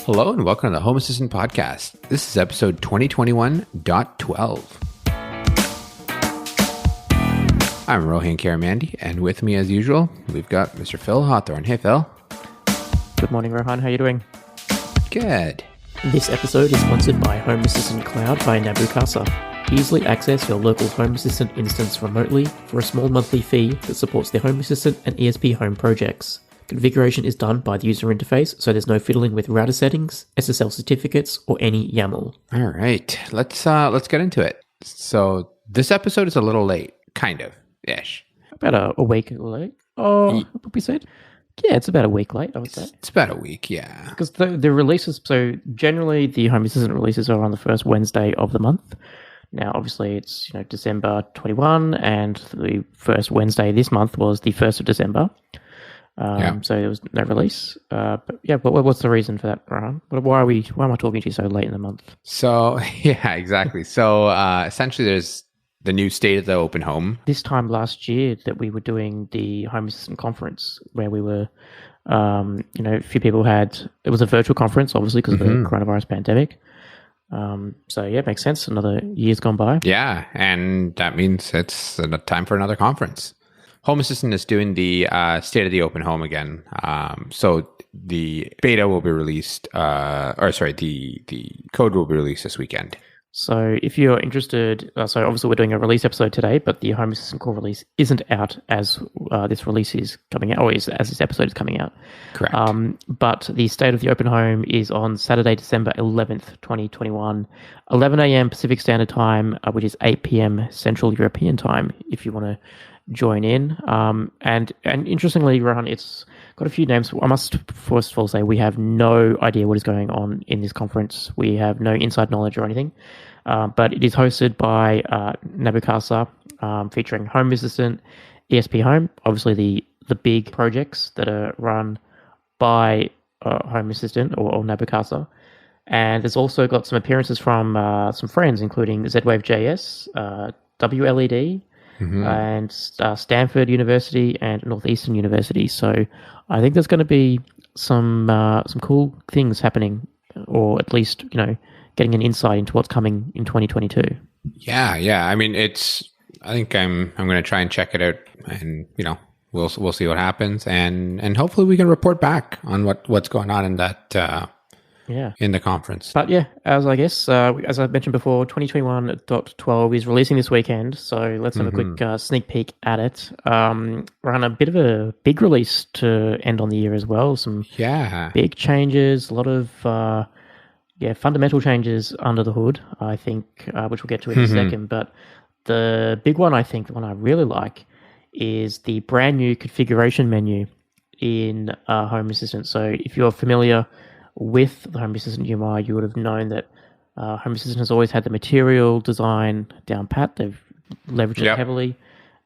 Hello and welcome to the Home Assistant Podcast. This is episode 2021.12. I'm Rohan Karamandi, and with me as usual, we've got Mr. Phil Hawthorne. Hey, Phil. Good morning, Rohan. How are you doing? Good. This episode is sponsored by Home Assistant Cloud by Nabu Casa. Easily access your local Home Assistant instance remotely for a small monthly fee that supports the Home Assistant and ESP Home projects. Configuration is done by the user interface, so there's no fiddling with router settings, SSL certificates, or any YAML. All right, let's get into it. So this episode is a little late, kind of ish. About a week late. Oh, what we said? Yeah, it's about a week late, I would say. It's about a week, yeah. Because the releases, so generally the Home Assistant releases are on the first Wednesday of the month. Now, obviously, it's December 21, and the first Wednesday this month was the 1st of December. So there was no release. But yeah, what's the reason for that, Rohan? Why am I talking to you so late in the month? So, yeah, exactly. So essentially there's the new State of the Open Home. This time last year that we were doing the Home Assistant conference where we were, a few people it was a virtual conference, obviously, because of the coronavirus pandemic. So yeah, it makes sense. Another year's gone by. Yeah, and that means it's time for another conference. Home Assistant is doing the State of the Open Home again. So the beta will be released, the code will be released this weekend. So if you're interested, so obviously we're doing a release episode today, but the Home Assistant core release isn't out as this release is coming out, or as this episode is coming out. Correct. But the State of the Open Home is on Saturday, December 11th, 2021, 11 a.m. Pacific Standard Time, which is 8 p.m. Central European Time, if you want to join in. And interestingly, Rohan, it's got a few names. I must first of all say we have no idea what is going on in this conference. We have no inside knowledge or anything. But it is hosted by Nabu Casa, featuring Home Assistant, ESP Home, obviously the big projects that are run by Home Assistant or Nabu Casa. And it's also got some appearances from some friends, including Z-Wave JS, WLED, and Stanford University and Northeastern University. So I think there's going to be some cool things happening, or at least getting an insight into what's coming in 2022. Yeah. I mean, I think I'm going to try and check it out, and we'll see what happens, and hopefully we can report back on what's going on in that. In the conference. But yeah, as I mentioned before, 2021.12 is releasing this weekend, so let's have a quick sneak peek at it. We're on a bit of a big release to end on the year as well. Some big changes, a lot of fundamental changes under the hood, I think, which we'll get to in a second. But the big one, I think, the one I really like, is the brand new configuration menu in Home Assistant. So if you're familiar with the Home Assistant UI, you would have known that Home Assistant has always had the material design down pat. They've leveraged it heavily.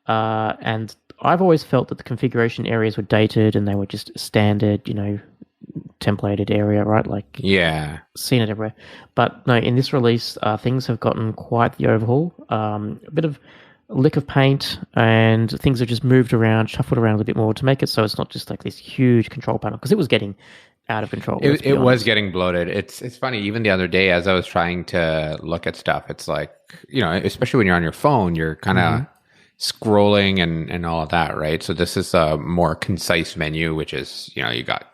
And I've always felt that the configuration areas were dated and they were just standard, templated area, right? Seen it everywhere. But no, in this release, things have gotten quite the overhaul. A bit of lick of paint, and things have just moved around, shuffled around a little bit more to make it so it's not just like this huge control panel, because it was getting out of control. It was getting bloated. It's funny, even the other day as I was trying to look at stuff, it's like, especially when you're on your phone, you're kind of scrolling and all of that, right? So this is a more concise menu, which is, you got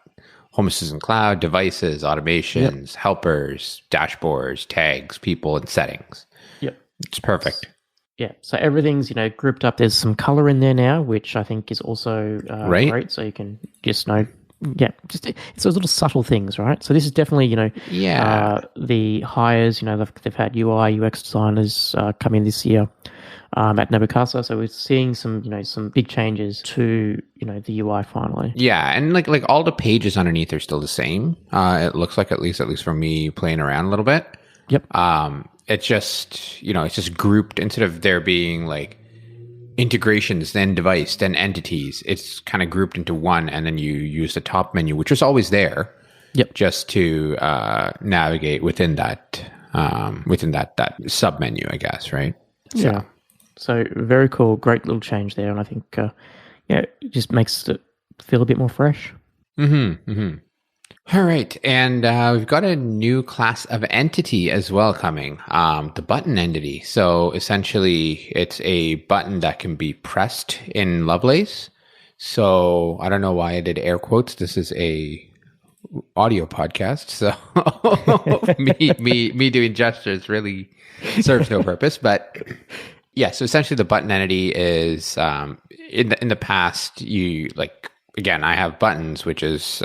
Home Assistant Cloud, devices, automations, helpers, dashboards, tags, people, and settings. Yep. It's perfect. Yeah, so everything's, grouped up. There's some color in there now, which I think is also great. So you can just it's those little subtle things, right? So this is definitely, the hires, they've had UI, UX designers come in this year at Nabu Casa. So we're seeing some big changes to, the UI finally. Yeah, and like all the pages underneath are still the same. It looks like, at least for me playing around a little bit. Yep. It's just, it's just grouped, instead of there being like integrations, then device, then entities, it's kind of grouped into one, and then you use the top menu, which was always there, just to navigate within that sub menu, I guess, right? So very cool, great little change there, and I think it just makes it feel a bit more fresh. All right, and we've got a new class of entity as well coming, the button entity. So essentially, it's a button that can be pressed in Lovelace. So I don't know why I did air quotes. This is a audio podcast, so me doing gestures really serves no purpose. But yeah, so essentially, the button entity is in the past. You like again, I have buttons, which is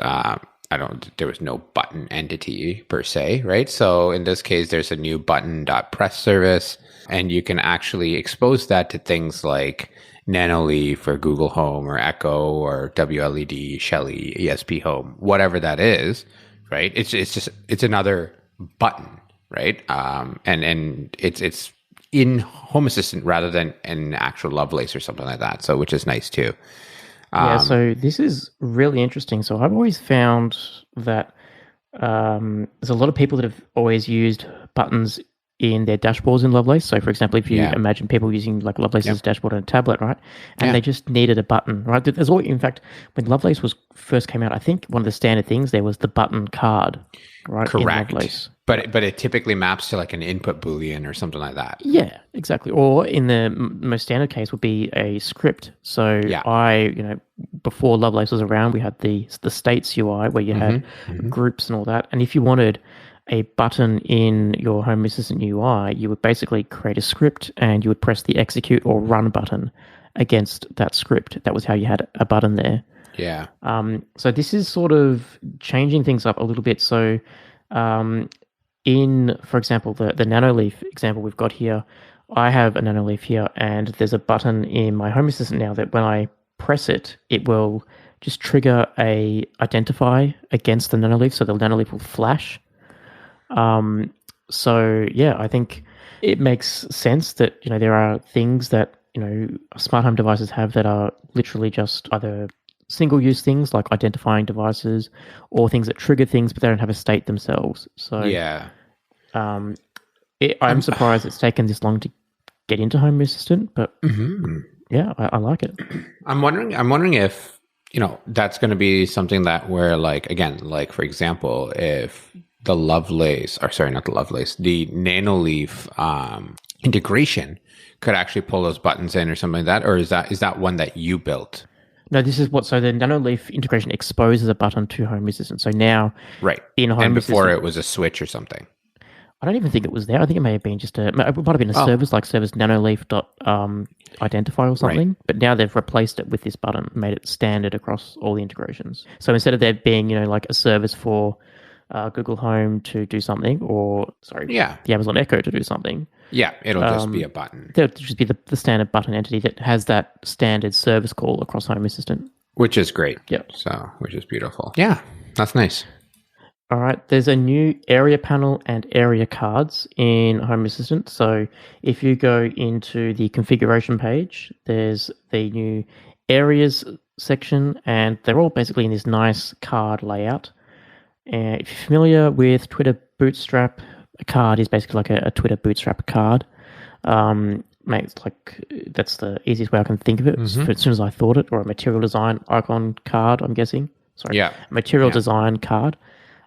there was no button entity per se, right? So in this case, there's a new button.press service, and you can actually expose that to things like Nanoleaf or Google Home or Echo or WLED, Shelly, ESP Home, whatever that is, right? It's another button, right? And it's in Home Assistant rather than an actual Lovelace or something like that. So which is nice too. Yeah, so this is really interesting. So I've always found that there's a lot of people that have always used buttons in their dashboards in Lovelace. So, for example, if you imagine people using like Lovelace's dashboard on a tablet, right, and they just needed a button, right? There's all, in fact, when Lovelace first came out, I think one of the standard things there was the button card, right? Correct. In Lovelace. But it typically maps to like an input boolean or something like that. Yeah, exactly. Or in the most standard case would be a script. So before Lovelace was around, we had the states UI where you had groups and all that. And if you wanted a button in your Home Assistant UI, you would basically create a script and you would press the execute or run button against that script. That was how you had a button there. Yeah. So this is sort of changing things up a little bit. So for example, the Nanoleaf example we've got here, I have a Nanoleaf here, and there's a button in my Home Assistant now that when I press it, it will just trigger a identify against the Nanoleaf, so the Nanoleaf will flash. So yeah, I think it makes sense that there are things that smart home devices have that are literally just either single-use things like identifying devices, or things that trigger things but they don't have a state themselves. So yeah, I'm surprised it's taken this long to get into Home Assistant, but yeah, I like it. I'm wondering if that's going to be something that where like for example, if the Lovelace, or sorry, not the Lovelace, the Nanoleaf integration could actually pull those buttons in or something like that, or is that one that you built? No, this is so the Nanoleaf integration exposes a button to Home Assistant. So now, right, in Home and before Assistant, it was a switch or something. I don't even think it was there. I think it may have been it might have been a service like service Nanoleaf identify or something. Right. But now they've replaced it with this button, made it standard across all the integrations. So instead of there being like a service for Google Home to do something, or the Amazon Echo to do something. Yeah, it'll just be a button. There'll just be the standard button entity that has that standard service call across Home Assistant. Which is great. Yeah. So, which is beautiful. Yeah, that's nice. All right, there's a new area panel and area cards in Home Assistant. So if you go into the configuration page, there's the new areas section, and they're all basically in this nice card layout. And if you're familiar with Twitter Bootstrap, a card is basically like a Twitter Bootstrap card. It's like that's the easiest way I can think of it. As soon as I thought it, or a material design icon card, I'm guessing. Material design card.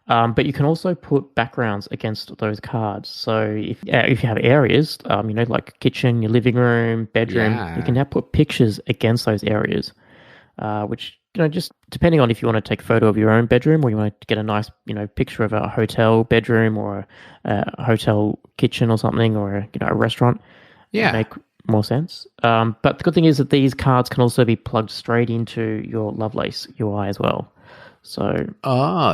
But you can also put backgrounds against those cards. So if you have areas, like kitchen, your living room, bedroom, you can now put pictures against those areas, which just depending on if you want to take a photo of your own bedroom, or you want to get a nice picture of a hotel bedroom or a hotel kitchen or something, or a restaurant, make more sense. But the good thing is that these cards can also be plugged straight into your Lovelace UI as well. So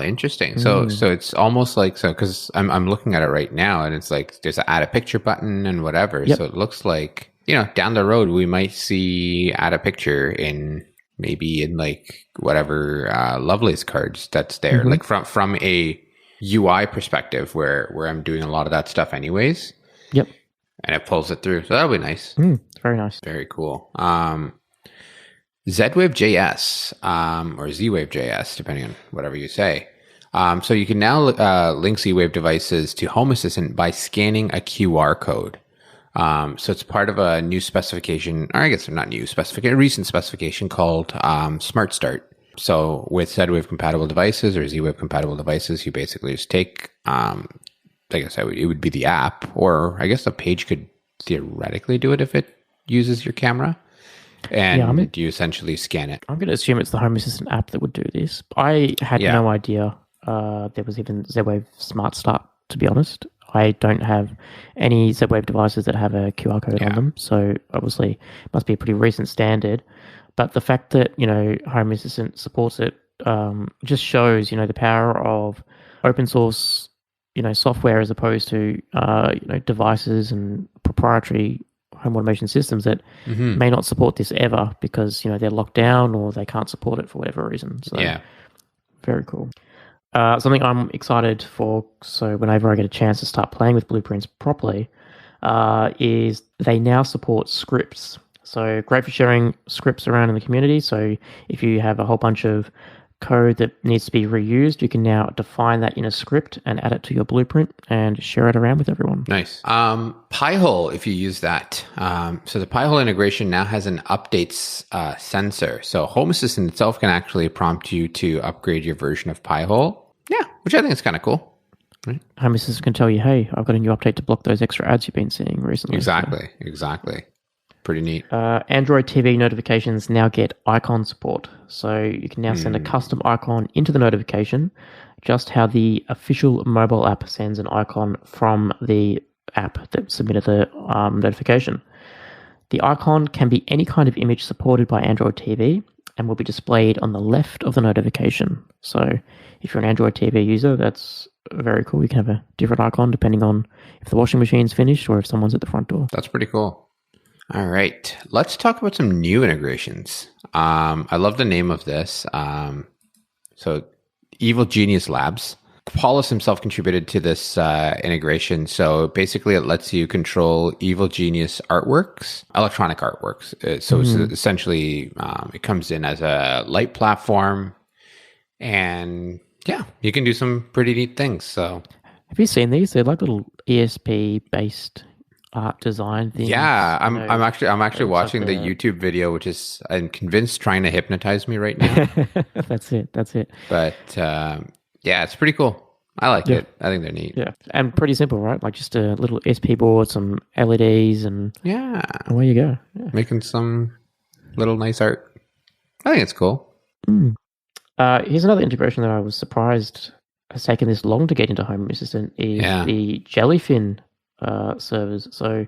interesting. So it's almost like because I'm looking at it right now, and it's like there's an add a picture button and whatever. Yep. So it looks like down the road we might see add a picture maybe in like whatever Lovelace cards that's there, like from a UI perspective where I'm doing a lot of that stuff anyways. Yep. And it pulls it through. So that'll be nice. It's very nice. Very cool. ZWave.js or ZWave.js, depending on whatever you say. So you can now link Z-Wave devices to Home Assistant by scanning a QR code. So it's part of a new specification, or I guess not new specification, a recent specification called Smart Start. So with Z-Wave compatible devices or Z-Wave compatible devices, you basically just take, I guess it would be the app, or I guess the page could theoretically do it if it uses your camera, and you essentially scan it. I'm going to assume it's the Home Assistant app that would do this. I had no idea there was even Z-Wave Smart Start, to be honest. I don't have any Z-Wave devices that have a QR code on them, so obviously it must be a pretty recent standard. But the fact that, Home Assistant supports it just shows, the power of open source, software as opposed to, devices and proprietary home automation systems that may not support this ever because, they're locked down or they can't support it for whatever reason. So, very cool. Something I'm excited for, so whenever I get a chance to start playing with Blueprints properly, is they now support scripts. So great for sharing scripts around in the community. So if you have a whole bunch of code that needs to be reused, you can now define that in a script and add it to your blueprint and share it around with everyone. Nice. Pi-hole, if you use that. So the Pi-hole integration now has an updates sensor. So Home Assistant itself can actually prompt you to upgrade your version of Pi-hole. Yeah, which I think is kind of cool. Right? Home Assistant can tell you, hey, I've got a new update to block those extra ads you've been seeing recently. Exactly. Pretty neat. Android TV notifications now get icon support. So you can now send a custom icon into the notification, just how the official mobile app sends an icon from the app that submitted the notification. The icon can be any kind of image supported by Android TV and will be displayed on the left of the notification. So if you're an Android TV user, that's very cool. You can have a different icon depending on if the washing machine's finished or if someone's at the front door. That's pretty cool. All right, let's talk about some new integrations. I love the name of this. So Evil Genius Labs. Paulus himself contributed to this integration. So basically it lets you control Evil Genius artworks, electronic artworks. So it's essentially, it comes in as a light platform, and you can do some pretty neat things. So have you seen these? They're like little ESP based art design things. Yeah, I'm actually watching the YouTube video, which is, I'm convinced, trying to hypnotize me right now. That's it. But it's pretty cool. I like it. I think they're neat. Yeah, and pretty simple, right? Like just a little SP board, some LEDs, and away you go. Yeah. Making some little nice art. I think it's cool. Here's another integration that I was surprised has taken this long to get into Home Assistant is the Jellyfin servers. So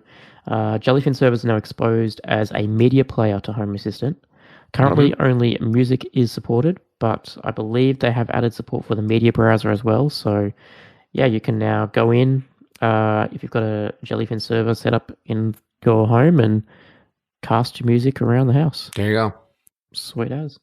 Jellyfin servers are now exposed as a media player to Home Assistant. Currently only music is supported, but I believe they have added support for the media browser as well. So you can now go in if you've got a Jellyfin server set up in your home and cast your music around the house. There you go. Sweet as.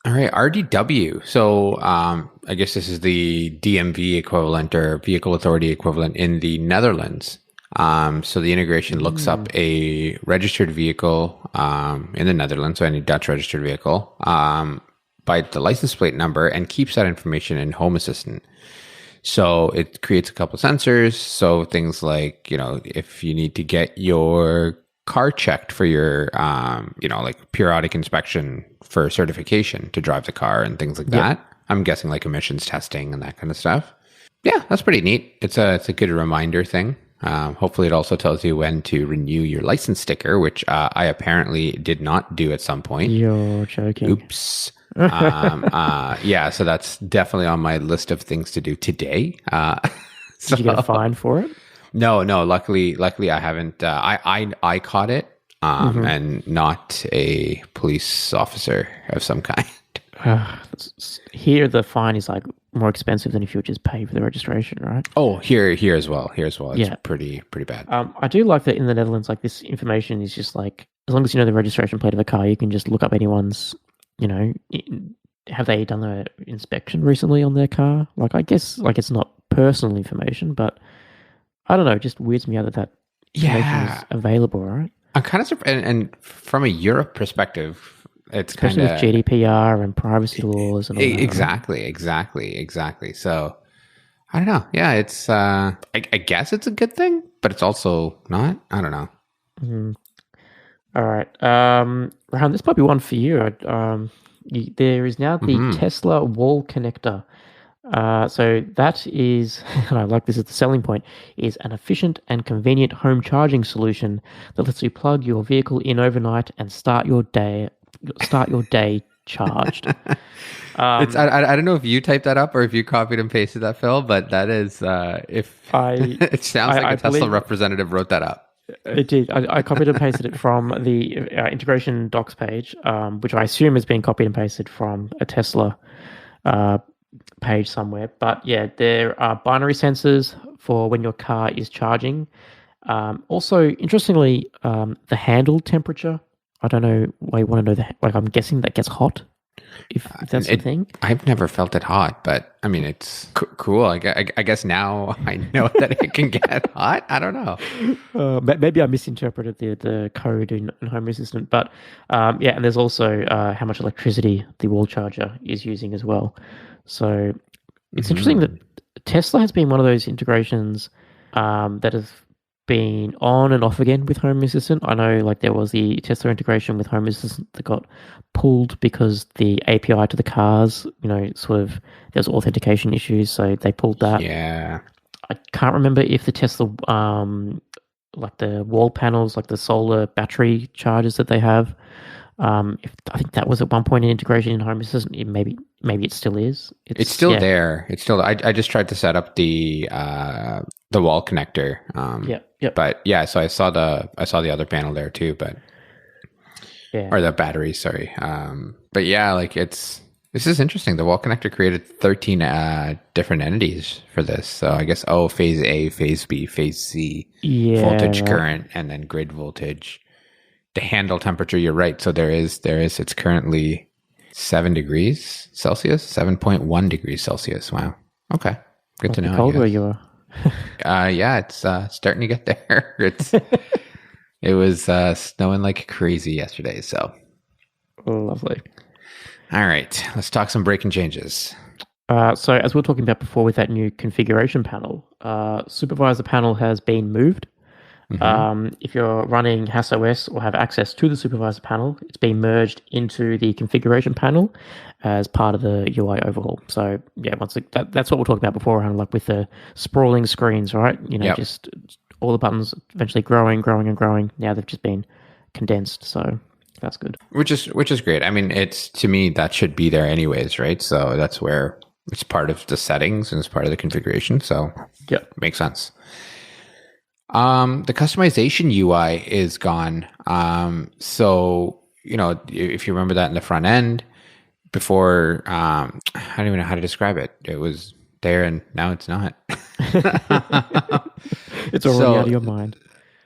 All right, RDW. So I guess this is the DMV equivalent or vehicle authority equivalent in the Netherlands. So the integration looks up a registered vehicle in the Netherlands, so any Dutch registered vehicle, by the license plate number and keeps that information in Home Assistant. So it creates a couple of sensors. So things like, if you need to get your car checked for your, like periodic inspection for certification to drive the car and things like that. I'm guessing like emissions testing and that kind of stuff. Yeah, that's pretty neat. It's a good reminder thing. Hopefully it also tells you when to renew your license sticker, which I apparently did not do at some point. You're joking. Oops. So that's definitely on my list of things to do today. Did you get a fine for it? No. Luckily I haven't. I caught it, and not a police officer of some kind. Here, the fine is like more expensive than if you would just pay for the registration, right? Oh, here as well. It's pretty bad. I do like that in the Netherlands. Like this information is just like, as long as you know the registration plate of a car, you can just look up anyone's. Have they done an inspection recently on their car? Like, I guess, like it's not personal information, but I don't know. It just weirds me out that information is available, right? I'm kind of surprised, and from a Europe perspective. It's especially with GDPR and privacy laws and all that. Exactly. So I don't know. Yeah, it's I guess it's a good thing, but it's also not. I don't know. All right, Rohan, this might be one for you. There is now the Tesla wall connector. So that is, and I like this as the selling point, is an efficient and convenient home charging solution that lets you plug your vehicle in overnight and start your day charged. I don't know if you typed that up or if you copied and pasted that, Phil, but that is it sounds like a Tesla representative wrote that up. It did. I copied and pasted it from the integration docs page, which I assume has been copied and pasted from a Tesla page somewhere. But yeah, there are binary sensors for when your car is charging. Also, interestingly, the handle temperature. I don't know why you want to know that. Like, I'm guessing that gets hot. If that's the thing. I've never felt it hot, but I mean, it's cool. I guess now I know that it can get hot. I don't know. Maybe I misinterpreted the code in Home Assistant, but yeah, and there's also how much electricity the wall charger is using as well. So it's interesting that Tesla has been one of those integrations that have been on and off again with Home Assistant. I know, like, there was the Tesla integration with Home Assistant that got pulled because the API to the cars, sort of, there's authentication issues, so they pulled that. Yeah. I can't remember if the Tesla, like the wall panels, like the solar battery chargers that they have, I think that was at one point an integration in Home Assistant. Maybe it still is. It's still there. It's still. I just tried to set up the wall connector. Yeah. But yeah, so I saw the other panel there too, but or the battery. Sorry. But yeah, like this is interesting. The wall connector created 13 different entities for this. So I guess phase A, phase B, phase C, voltage, current, and then grid voltage. The handle temperature, you're right. So there is. It's currently 7 degrees Celsius, 7.1 degrees Celsius. Wow. Okay, good to know. Cold where you are. Yeah, it's starting to get there. It was snowing like crazy yesterday. So lovely. All right, let's talk some breaking changes. So as we were talking about before with that new configuration panel, supervisor panel has been moved. If you're running HasOS or have access to the supervisor panel, it's been merged into the configuration panel as part of the UI overhaul. So yeah, that's what we're talking about before, like with the sprawling screens, right? Just all the buttons eventually growing. Now they've just been condensed. So that's good. Which is great. I mean, to me, that should be there anyways, right? So that's where it's part of the settings and it's part of the configuration. So yeah, makes sense. The customization UI is gone. So, if you remember that in the front end before, I don't even know how to describe it. It was there and now it's not. It's already out of your mind.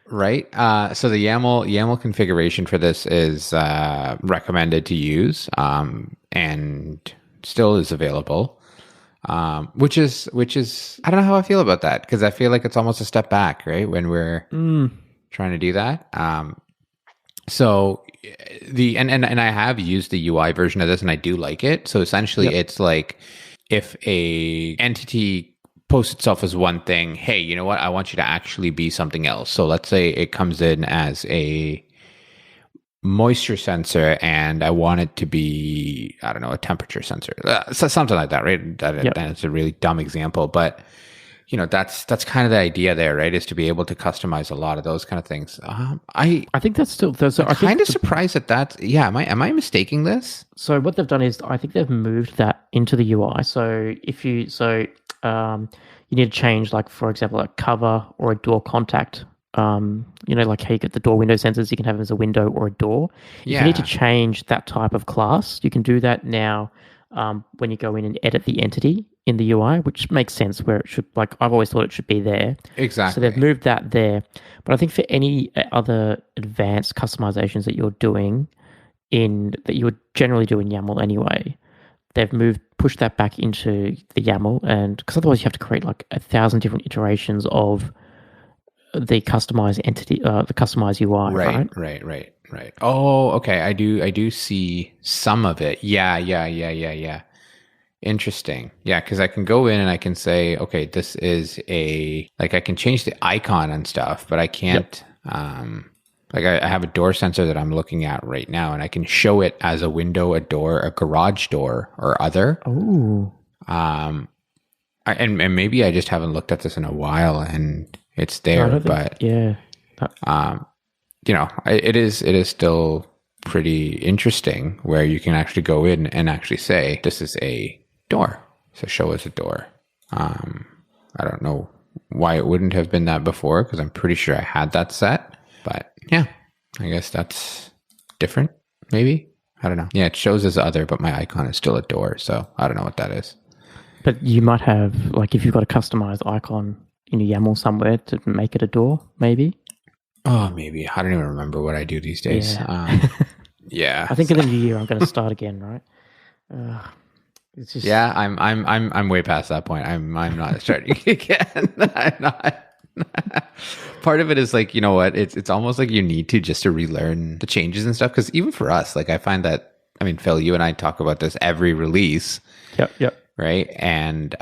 Right. So the YAML configuration for this is recommended to use, and still is available. Which is I don't know how I feel about that, because I feel like it's almost a step back, right? When we're trying to do that. So and I have used the UI version of this and I do like it. So essentially it's like if a entity posts itself as one thing, hey, you know what? I want you to actually be something else. So let's say it comes in as a moisture sensor and I want it to be, I don't know, a temperature sensor, so something like that, right? That's a really dumb example, but that's kind of the idea there, right? Is to be able to customize a lot of those kind of things. I think that's still. I'm kind of surprised at that. Yeah, am I mistaking this? So what they've done is, I think they've moved that into the UI. So if you you need to change, like, for example, a cover or a door contact. Like how you get the door window sensors, you can have them as a window or a door. Yeah. If you need to change that type of class, you can do that now when you go in and edit the entity in the UI, which makes sense where it should, like, I've always thought it should be there. Exactly. So they've moved that there. But I think for any other advanced customizations that you're doing that you would generally do in YAML anyway, they've pushed that back into the YAML, and because otherwise you have to create like 1,000 different iterations of the customized entity, the customized UI, right. Oh, okay. I do see some of it. Yeah. Interesting. Yeah, because I can go in and I can say, okay, this is I can change the icon and stuff, but I can't. Like I have a door sensor that I'm looking at right now, and I can show it as a window, a door, a garage door, or other. Oh, And maybe I just haven't looked at this in a while, and it's no, I there. don't think. But Yeah, it is still pretty interesting where you can actually go in and actually say this is a door. So show us a door. I don't know why it wouldn't have been that before, because I'm pretty sure I had that set. But yeah, I guess that's different. Maybe, I don't know. Yeah, it shows as other, but my icon is still a door. So I don't know what that is. but you might have, like, if you've got a customized icon in your YAML somewhere to make it a door, maybe. Oh, maybe. I don't even remember what I do these days. Yeah. Yeah. I think in the new year I'm going to start again, right? It's just I'm way past that point. I'm not starting again. I'm not. Part of it is like, you know what? It's almost like you need to just to relearn the changes and stuff. Because even for us, like I find that, I mean, Phil, you and I talk about this every release. Yep. Right. And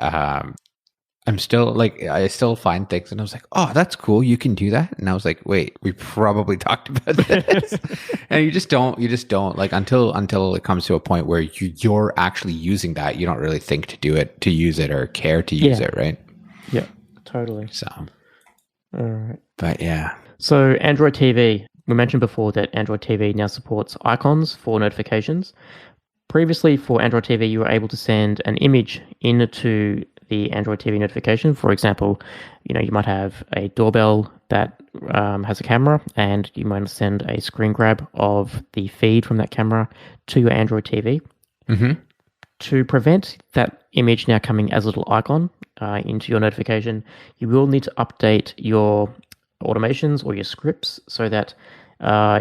I'm still like, I still find things and I was like, oh, that's cool. You can do that. And I was like, wait, we probably talked about this. And you just don't like until it comes to a point where you're actually using that. You don't really think to use it or care to use it. Right. Yeah, totally. So, all right. But yeah. So Android TV, we mentioned before that Android TV now supports icons for notifications. Previously, for Android TV, you were able to send an image into the Android TV notification. For example, you might have a doorbell that has a camera, and you might send a screen grab of the feed from that camera to your Android TV. Mm-hmm. To prevent that image now coming as a little icon into your notification, you will need to update your automations or your scripts so that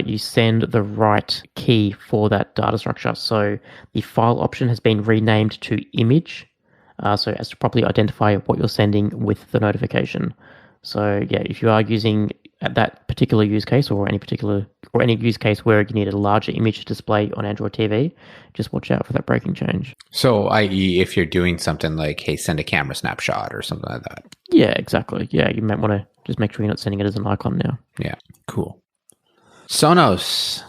you send the right key for that data structure. So the file option has been renamed to image, so as to properly identify what you're sending with the notification. So yeah, if you are using that particular use case or any use case where you need a larger image to display on Android TV, just watch out for that breaking change. So, i.e., if you're doing something like, hey, send a camera snapshot or something like that. Yeah, exactly. Yeah, you might want to just make sure you're not sending it as an icon now. Yeah, cool. Sonos,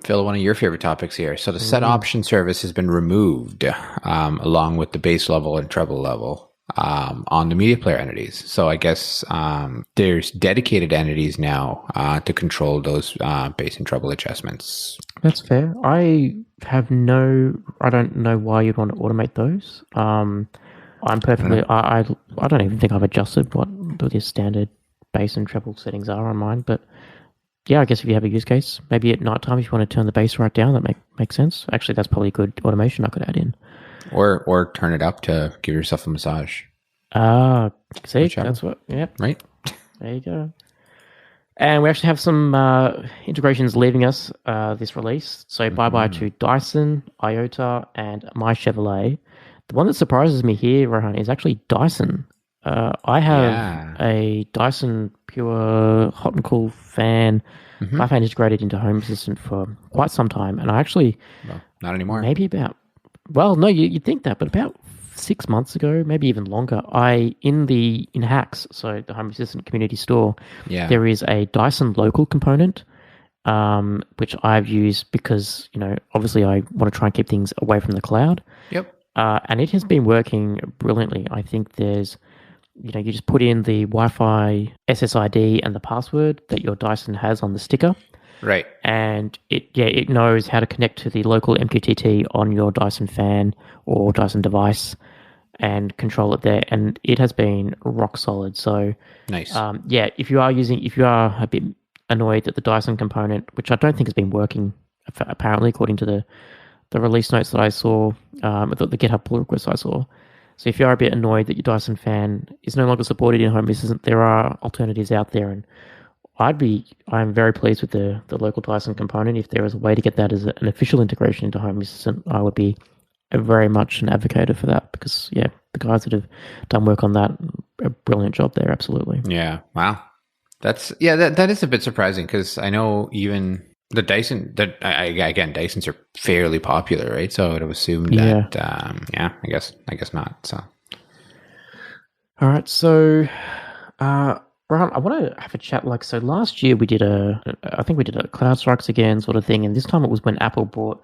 Phil, one of your favorite topics here. So the set option service has been removed along with the bass level and treble level on the media player entities. So I guess there's dedicated entities now to control those bass and treble adjustments. That's fair. I don't know why you'd want to automate those. I'm perfectly, I don't even think I've adjusted what the standard bass and treble settings are on mine, but yeah, I guess if you have a use case, maybe at nighttime, if you want to turn the bass right down, that makes sense. Actually, that's probably a good automation I could add in. Or turn it up to give yourself a massage. See, Whichever. that's what, yeah. Right? There you go. And we actually have some integrations leaving us this release. So bye-bye to Dyson, Iota, and My Chevrolet. The one that surprises me here, Rohan, is actually Dyson. I have a Dyson Pure Hot and Cool fan. I've had integrated into Home Assistant for quite some time, and I actually... Well, not anymore. Maybe about... Well, no, you'd think that, but about 6 months ago, maybe even longer, in Hacks, so the Home Assistant community store, there is a Dyson local component, which I've used because, obviously I want to try and keep things away from the cloud. Yep. And it has been working brilliantly. I think there's... you just put in the Wi-Fi SSID and the password that your Dyson has on the sticker. Right. And it knows how to connect to the local MQTT on your Dyson fan or Dyson device and control it there. And it has been rock solid. So nice. If you are a bit annoyed that the Dyson component, which I don't think has been working apparently according to the release notes that I saw, the GitHub pull requests I saw. So if you are a bit annoyed that your Dyson fan is no longer supported in Home Assistant, there are alternatives out there, and I'm very pleased with the local Dyson component. If there is a way to get that as an official integration into Home Assistant, I would be very much an advocate for that because the guys that have done work on that, a brilliant job there, absolutely. Yeah. Wow. That is a bit surprising because I know even the Dyson, again, Dysons are fairly popular, right? So I would have assumed that, I guess not. So, all right. So, Rohan, I want to have a chat. Like, so last year I think we did a Cloud Strikes Again sort of thing, and this time it was when Apple bought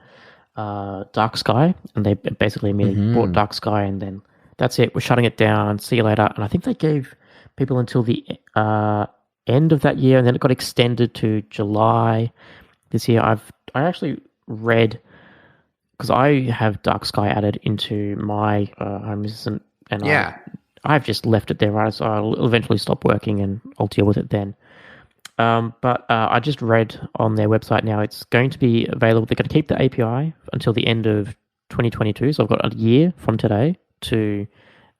Dark Sky, and they basically immediately bought Hmm. Dark Sky, and then that's it. We're shutting it down. See you later. And I think they gave people until the end of that year, and then it got extended to July this year. I actually read because I have Dark Sky added into my Home Assistant, and Yeah. I've just left it there, right? So I'll eventually stop working, and I'll deal with it then. But I just read on their website now it's going to be available. They're going to keep the API until the end of 2022. So I've got a year from today to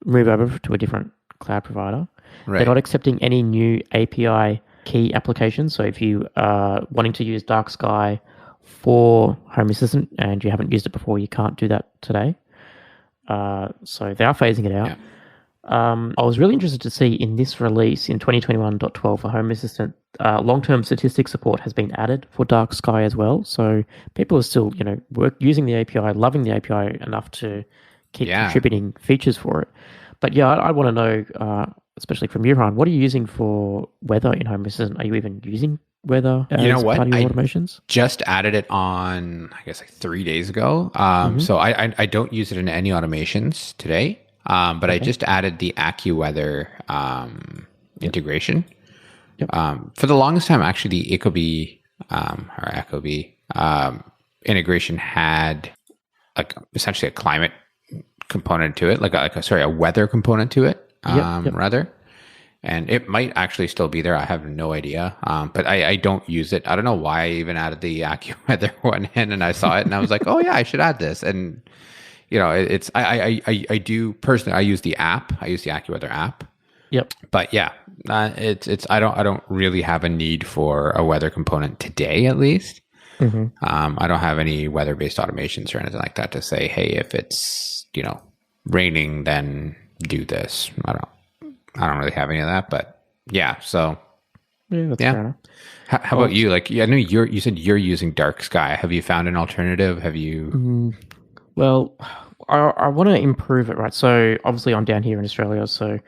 move over to a different cloud provider. They're Right. not accepting any new API key applications. So if you are wanting to use Dark Sky for Home Assistant and you haven't used it before, you can't do that today. So they are phasing it out. Yeah. I was really interested to see in this release in 2021.12 for Home Assistant, long-term statistics support has been added for Dark Sky as well. So people are still, using the API, loving the API enough to keep Yeah. contributing features for it. But yeah, I want to know, especially from you, Ryan, what are you using for weather in Home Assistant? Are you even using weather You know as what? part of your I automations? just added it on, I guess, like 3 days ago. Mm-hmm. So I don't use it in any automations today. But I Okay. just added the AccuWeather Yep. integration. Yep. For the longest time, actually, the Ecobee or Ecobee integration had like essentially a climate component to it, a weather component to it, Yep. rather. And it might actually still be there. I have no idea. But I don't use it. I don't know why I even added the AccuWeather one in, and I saw it and I was like, oh yeah, I should add this. And it's I do personally. I use the app. I use the AccuWeather app. Yep. But yeah, it's I don't really have a need for a weather component today, at least. Mm-hmm. I don't have any weather based automations or anything like that to say, hey, if it's raining, then do this. I don't really have any of that, but yeah. So Yeah, that's yeah. fair enough. How about you? Like, I know you said you're using Dark Sky. Have you found an alternative? Have you? Well, I want to improve it, right? So obviously I'm down here in Australia, so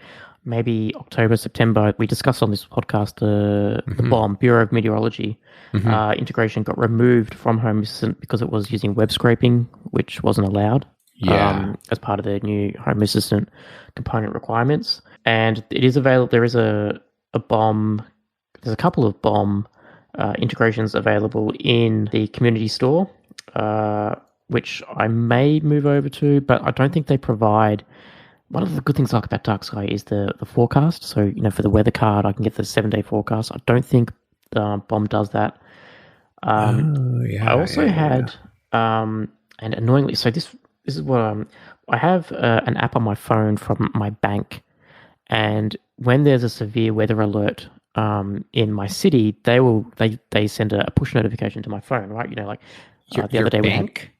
maybe October, September, we discussed on this podcast the BOM, Bureau of Meteorology, integration got removed from Home Assistant because it was using web scraping, which wasn't allowed Yeah. as part of the new Home Assistant component requirements. And it is available. There is a BOM, there's a couple of BOM integrations available in the community store, which I may move over to, but I don't think they provide. One of the good things I like about Dark Sky is the forecast. So, for the weather card, I can get the 7-day forecast. I don't think BOM does that. Yeah. I also had, and annoyingly, so this is what I have an app on my phone from my bank, and when there's a severe weather alert in my city, they send a push notification to my phone, right? Like the other day we had. bank.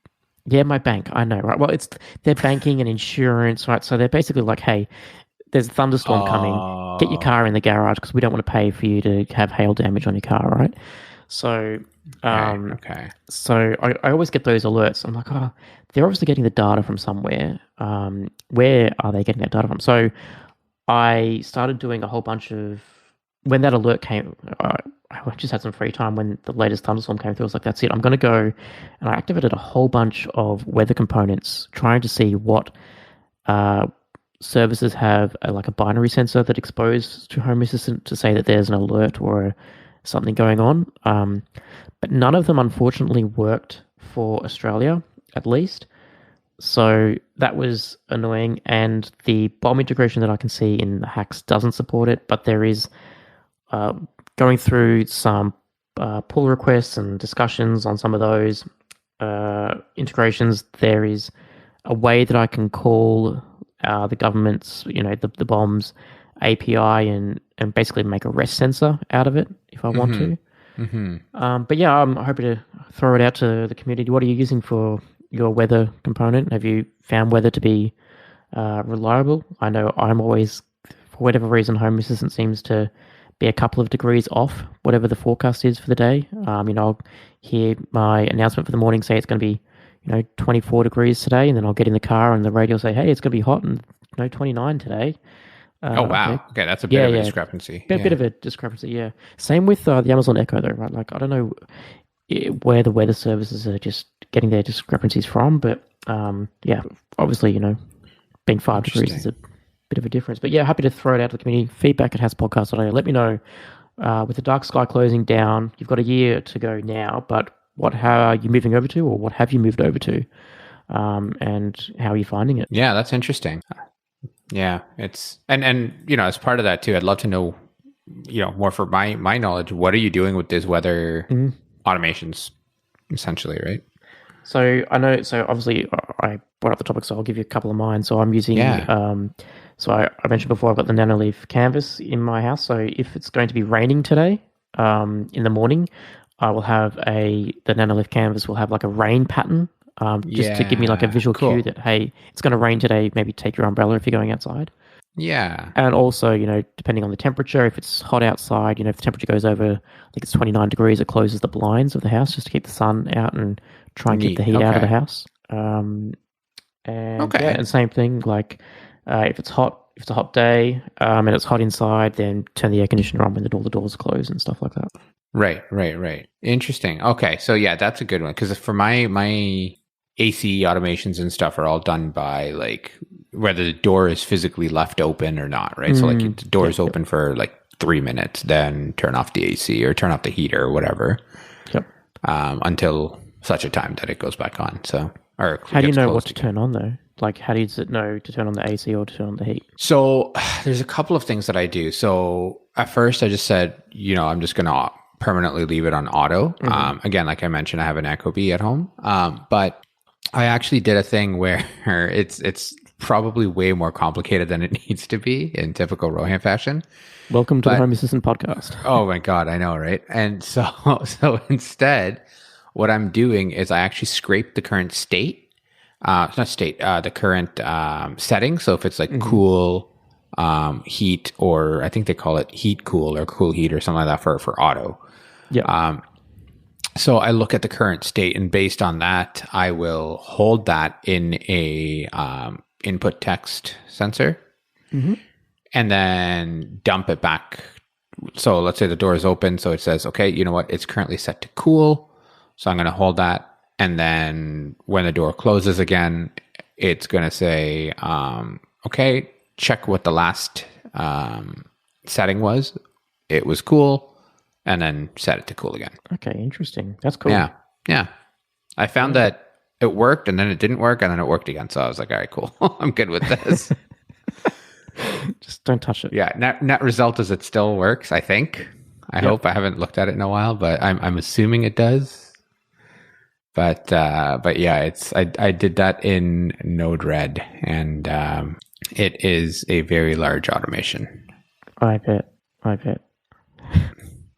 Yeah, my bank. I know, right? Well, it's their banking and insurance, right? So they're basically like, hey, there's a thunderstorm coming. Get your car in the garage because we don't want to pay for you to have hail damage on your car, right? So, Okay. so I always get those alerts. I'm like, oh, they're obviously getting the data from somewhere. Where are they getting that data from? So I started doing a whole bunch of when that alert came. I just had some free time when the latest thunderstorm came through. I was like, that's it. I'm going to go, and I activated a whole bunch of weather components, trying to see what services have like a binary sensor that exposed to Home Assistant to say that there's an alert or something going on. But none of them, unfortunately, worked for Australia, at least. So that was annoying. And the BOM integration that I can see in the hacks doesn't support it, but there is going through some pull requests and discussions on some of those integrations. There is a way that I can call the government's, the BOM's API and basically make a REST sensor out of it if I want to. But yeah, I'm hoping to throw it out to the community. What are you using for your weather component? Have you found weather to be reliable? I know I'm always, for whatever reason, Home Assistant seems to be a couple of degrees off whatever the forecast is for the day. I'll hear my announcement for the morning say it's going to be 24 degrees today, and then I'll get in the car and the radio will say, hey, it's going to be hot and 29 today. Oh, wow. Okay, that's a bit of a discrepancy. Bit of a discrepancy, yeah. Same with the Amazon Echo, though, right? Like, I don't know where the weather services are just getting their discrepancies from, but yeah, obviously, being 5 degrees is a bit of a difference. But yeah, happy to throw it out to the community. Feedback at haspodcast.io. Let me know. With the dark sky closing down, you've got a year to go now, but how are you moving over to, or what have you moved over to? And how are you finding it? Yeah, that's interesting. Yeah, it's and as part of that too, I'd love to know, more for my knowledge. What are you doing with these weather automations, essentially, right? So I know. So obviously, I brought up the topic, so I'll give you a couple of mine. So I'm using. So I mentioned before, I've got the Nanoleaf canvas in my house. So if it's going to be raining today, in the morning, I will have the Nanoleaf canvas will have like a rain pattern. Just to give me like a visual cue that, hey, it's going to rain today, maybe take your umbrella if you're going outside. Yeah. And also, depending on the temperature, if it's hot outside, if the temperature goes over, I think it's 29 degrees, it closes the blinds of the house just to keep the sun out and try and keep the heat out of the house. And same thing, like if it's hot, if it's a hot day and it's hot inside, then turn the air conditioner on when all the doors are closed and stuff like that. Right. Interesting. Okay, so yeah, that's a good one, because for my AC automations and stuff are all done by like whether the door is physically left open or not, right? So like the door is open for like 3 minutes, then turn off the AC or turn off the heater or whatever, until such a time that it goes back on. So, or how do you know what to turn on though? Like, how does it know to turn on the AC or to turn on the heat? So there's a couple of things that I do. So at first I just said, I'm just going to permanently leave it on auto. Again, like I mentioned, I have an Echo Bee at home, but I actually did a thing where it's probably way more complicated than it needs to be in typical Rohan fashion. Welcome to the Home Assistant podcast. Oh my God, I know, right? And so instead, what I'm doing is I actually scrape the current state, the current setting. So if it's like cool, heat, or I think they call it heat cool or cool heat or something like that for auto. Yeah. So I look at the current state, and based on that, I will hold that in a input text sensor, and then dump it back. So let's say the door is open, so it says, okay, you know what? It's currently set to cool. So I'm going to hold that, and then when the door closes again, it's going to say, okay, check what the last setting was. It was cool. And then set it to cool again. Okay, interesting. That's cool. Yeah. I found that it worked, and then it didn't work, and then it worked again. So I was like, all right, cool. I'm good with this. Just don't touch it. Yeah. Net result is it still works, I think. I hope. I haven't looked at it in a while, but I'm assuming it does. But yeah, I did that in Node-RED, and it is a very large automation. I bet.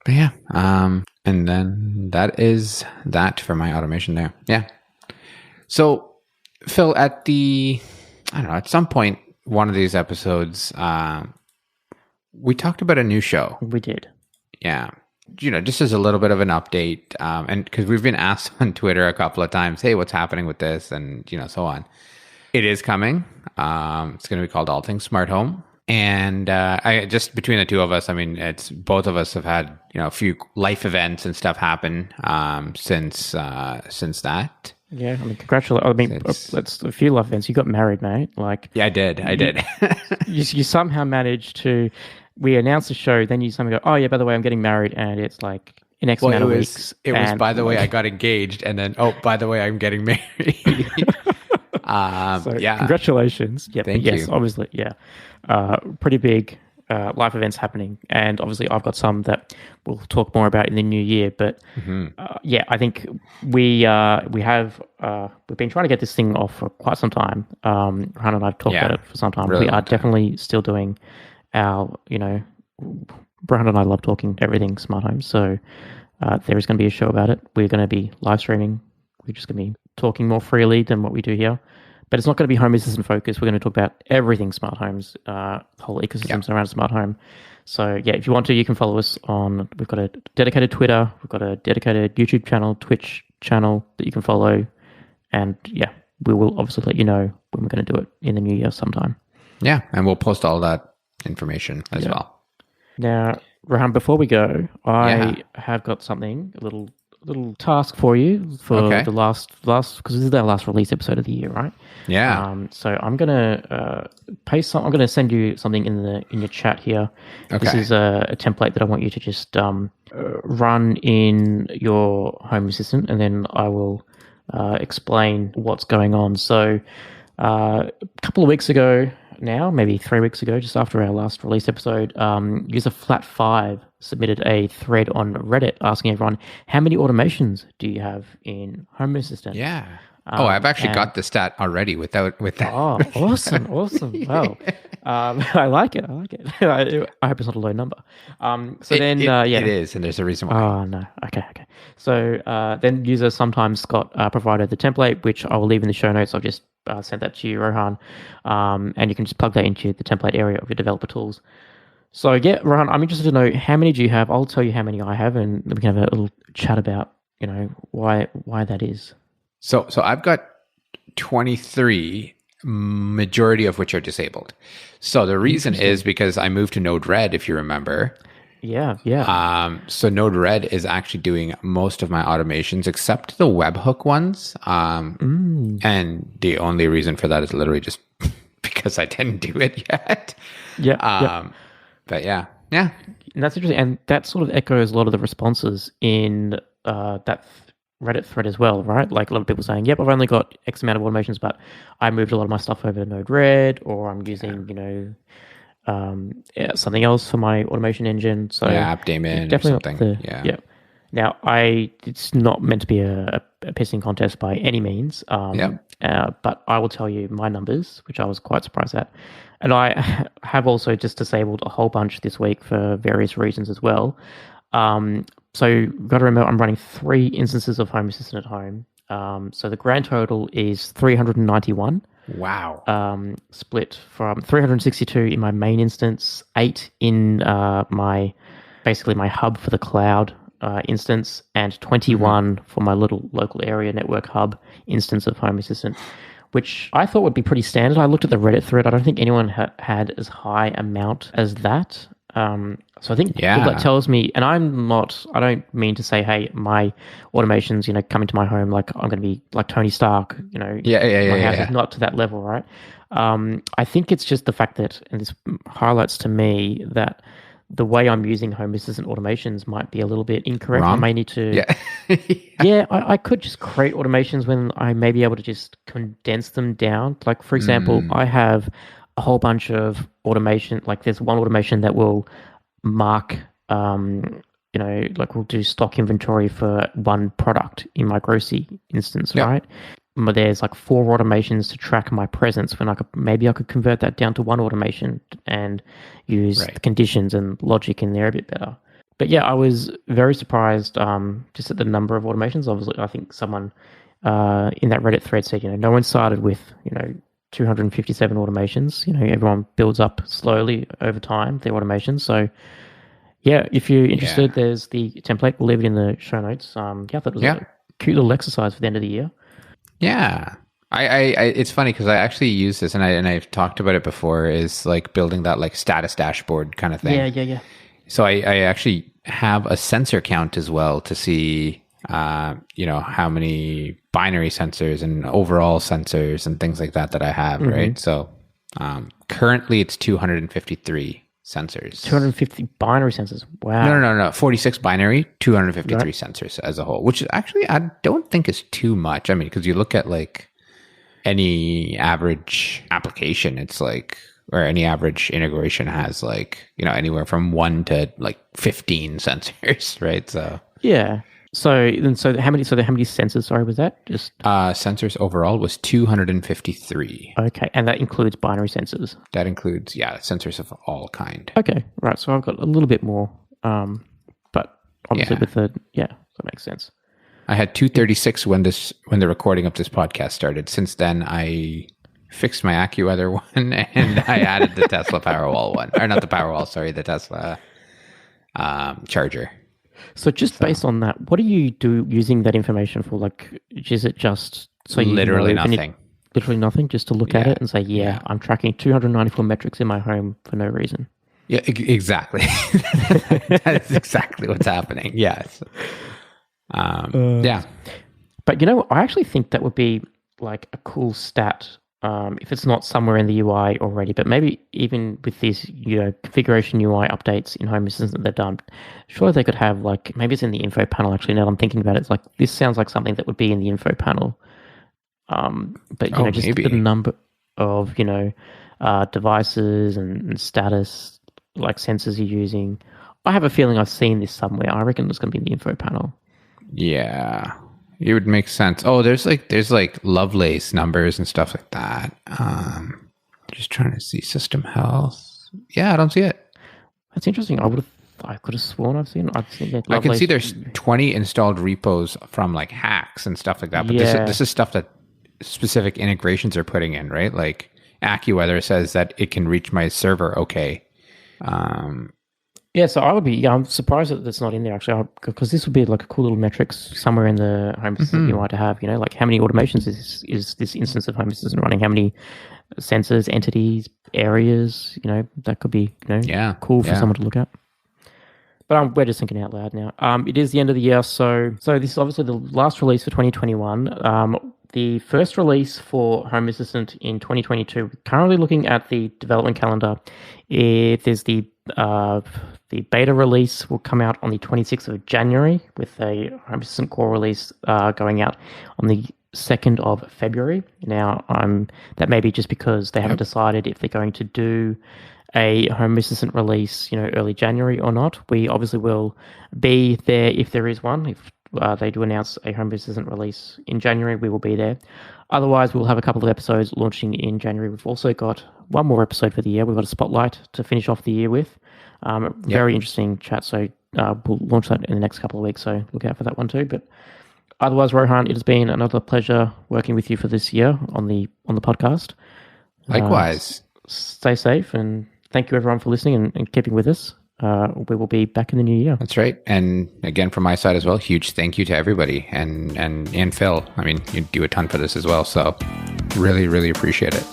But yeah, and then that is that for my automation there. Yeah. So, Phil, at some point, one of these episodes, we talked about a new show. We did. Yeah. Just as a little bit of an update, and because we've been asked on Twitter a couple of times, hey, what's happening with this? And, so on. It is coming. It's going to be called All Things Smart Home. And I just between the two of us, I mean, it's both of us have had a few life events and stuff happen since that. Yeah, I mean, congratulations. I mean, that's a few life events. You got married, mate. Like, yeah, I did. You somehow managed to. We announced the show, then you somehow go, oh yeah, by the way, I'm getting married, and it's like in X amount of weeks. It was by the way, I got engaged, and then by the way, I'm getting married. Yeah, congratulations. Yeah, thank you. Yes, obviously, yeah. Pretty big life events happening, and obviously I've got some that we'll talk more about in the new year. But yeah, I think we've been trying to get this thing off for quite some time. Rohan and I have talked about it for some time. Really we are definitely still doing our, Rohan and I love talking everything smart home. So there is going to be a show about it. We're going to be live streaming. We're just going to be talking more freely than what we do here. But it's not going to be home assistant focused. We're going to talk about everything smart homes, whole ecosystems around a smart home. So yeah, if you want to, you can follow us on. We've got a dedicated Twitter. We've got a dedicated YouTube channel, Twitch channel that you can follow. And yeah, we will obviously let you know when we're going to do it in the new year sometime. Yeah, and we'll post all that information as well. Now, Rohan, before we go, I have got something, a little task for you for the last because this is our last release episode of the year, right? Yeah. So I'm gonna paste I'm gonna send you something in your chat here. Okay. This is a template that I want you to just run in your Home Assistant, and then I will explain what's going on. So a couple of weeks ago now, maybe 3 weeks ago, just after our last release episode, user Flat5 submitted a thread on Reddit asking everyone, how many automations do you have in Home Assistant? Yeah. I've actually got the stat already with that. Oh, awesome. Wow. I like it. I hope it's not a low number. It is, and there's a reason why. Oh, no. Okay. So then user sometimes Scott provided the template, which I will leave in the show notes. I've just sent that to you, Rohan, and you can just plug that into the template area of your developer tools. So yeah, Rohan, I'm interested to know, how many do you have? I'll tell you how many I have, and we can have a little chat about, why that is. So I've got 23, majority of which are disabled. So the reason is because I moved to Node-RED, if you remember. Yeah. So Node-RED is actually doing most of my automations except the webhook ones. And the only reason for that is literally just because I didn't do it yet. Yeah. But yeah. And that's interesting. And that sort of echoes a lot of the responses in that Reddit thread as well, right? Like a lot of people saying, yep, I've only got X amount of automations, but I moved a lot of my stuff over to Node-RED, or I'm using, something else for my automation engine. So AppDaemon or something. Yeah. Now, it's not meant to be a pissing contest by any means, but I will tell you my numbers, which I was quite surprised at. And I have also just disabled a whole bunch this week for various reasons as well. So you've got to remember, I'm running 3 instances of Home Assistant at home. So the grand total is 391. Wow. Split from 362 in my main instance, 8 in my hub for the cloud instance, and 21 for my little local area network hub instance of Home Assistant, which I thought would be pretty standard. I looked at the Reddit thread. I don't think anyone had as high amount as that. So I think all that tells me, and I don't mean to say, hey, my automations, coming to my home, like I'm going to be like Tony Stark, my house is not to that level, right? I think it's just the fact that, and this highlights to me that the way I'm using Home Assistant automations might be a little bit incorrect. Wrong? I may need to, I could just create automations when I may be able to just condense them down. Like for example, I have a whole bunch of automation. Like there's one automation that will mark, like we'll do stock inventory for one product in my grocery instance, right? But there's like 4 automations to track my presence when I could convert that down to one automation and use the conditions and logic in there a bit better. But yeah, I was very surprised just at the number of automations. Obviously, I think someone in that Reddit thread said, no one started with, 257 automations. Everyone builds up slowly over time, their automations. So yeah, if you're interested, there's the template. We'll leave it in the show notes. I thought it was a cute little exercise for the end of the year. Yeah. I it's funny because I actually use this, and I've talked about it before, is like building that like status dashboard kind of thing. Yeah. So I actually have a sensor count as well to see, how many binary sensors and overall sensors and things like that I have, right? So currently it's 253 sensors. 250 binary sensors. Wow. No. 46 binary, 253 sensors as a whole, which is actually, I don't think is too much. I mean, because you look at like any average application, it's like, or any average integration has like, anywhere from 1 to like 15 sensors, right? So yeah. So how many sensors, sorry, was that? Just sensors overall was 253. Okay, and that includes binary sensors. That includes sensors of all kind. Okay, right. So I've got a little bit more, but obviously with that makes sense. I had 236 when the recording of this podcast started. Since then, I fixed my AccuWeather one, and I added the Tesla Powerwall one, or not the Powerwall, sorry, the Tesla charger. So based on that, what do you do using that information for? Like, is it just so you literally nothing? Literally nothing, just to look at it and say, I'm tracking 294 metrics in my home for no reason. Yeah, exactly. That is exactly what's happening. Yes. Yeah. But I actually think that would be like a cool stat if it's not somewhere in the UI already, but maybe even with these configuration UI updates in Home Assistant that they've done, sure they could have like, maybe it's in the info panel actually. Now that I'm thinking about it, it's like, this sounds like something that would be in the info panel. But just maybe. the number of devices and status, like sensors you're using. I have a feeling I've seen this somewhere. I reckon it's going to be in the info panel. Yeah, it would make sense. Oh, there's like Lovelace numbers and stuff like that. Just trying to see system health. Yeah, I don't see it. That's interesting. I could have sworn I've seen it. I can see there's 20 installed repos from like hacks and stuff like that. But this is stuff that specific integrations are putting in, right? Like AccuWeather says that it can reach my server. Okay. Yeah, so I'm surprised that it's not in there actually, because this would be like a cool little metrics somewhere in the Home Assistant you might have, like how many automations is this instance of Home Assistant running, how many sensors, entities, areas, that could be, cool for someone to look at. But we're just thinking out loud now. It is the end of the year, so this is obviously the last release for 2021. The first release for Home Assistant in 2022. Currently looking at the development calendar, there's the beta release will come out on the 26th of January, with a Home Assistant core release going out on the 2nd of February. Now, that may be just because they haven't decided if they're going to do a Home Assistant release, early January or not. We obviously will be there if there is one. If they do announce a Home Assistant release in January, we will be there. Otherwise, we'll have a couple of episodes launching in January. We've also got one more episode for the year. We've got a spotlight to finish off the year with. Very interesting chat. So we'll launch that in the next couple of weeks. So look out for that one too. But otherwise, Rohan, it has been another pleasure working with you for this year on the podcast. Likewise. Stay safe, and thank you everyone for listening and keeping with us. We will be back in the new year. That's right. And again, from my side as well, huge thank you to everybody and Phil. I mean, you do a ton for this as well. So really, really appreciate it.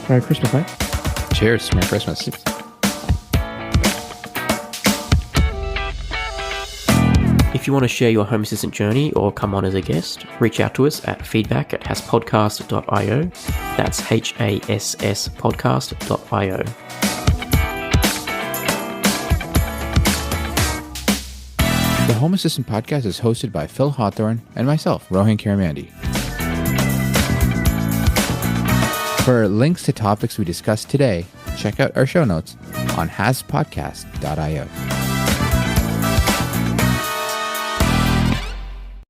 Merry Christmas, mate. Cheers. Merry Christmas. If you want to share your Home Assistant journey or come on as a guest, reach out to us at feedback@hasspodcast.io. That's HASS podcast.io. The Home Assistant Podcast is hosted by Phil Hawthorne and myself, Rohan Karamandi. For links to topics we discussed today, check out our show notes on hasspodcast.io.